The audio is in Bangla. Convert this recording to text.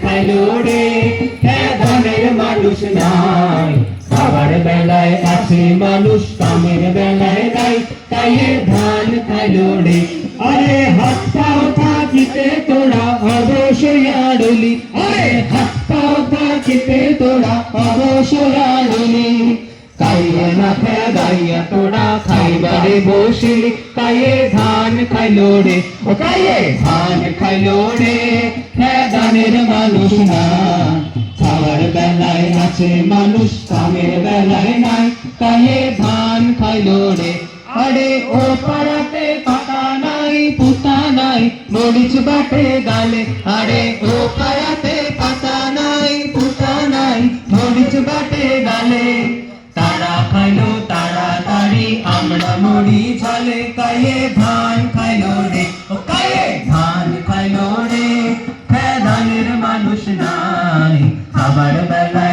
খাইলো রে ধানের মানুষ নাই খাবার বেলায় আছে মানুষ কামের বেলায় নাই তাই ধান খাইলো রে আরে হাত পাও থাকিতে তোরা অবশ্যই আড়লি আরে হাত পাও থাকিতে তোরা অবশ্যই আড়লি কাইয়ে না খায়া গাইয়া তোরা খাইবারে বসিলি কাইয়ে ধান খাইলো রে ও কাইয়ে ধান খাইলো রে ধানের মানুষ না খাবার বেলায় আছে মানুষ কামের বেলায় নাই কাইয়ে ধান খাইলো রে আরে ও পাড়াতে পাতা নাই পুতা নাই মরিচ বাটে গালে আরে ও পাড়াতে পাতা নাই পুতা নাই মরিচ বাটে গালে তারা খাইলো তাড়াতাড়ি আমরা মরি ঝালে কাইয়ে ধান খাইলো রে ও কাইয়ে ধান খাইলো রে ধানের মানুষ নাই খাবার বেলা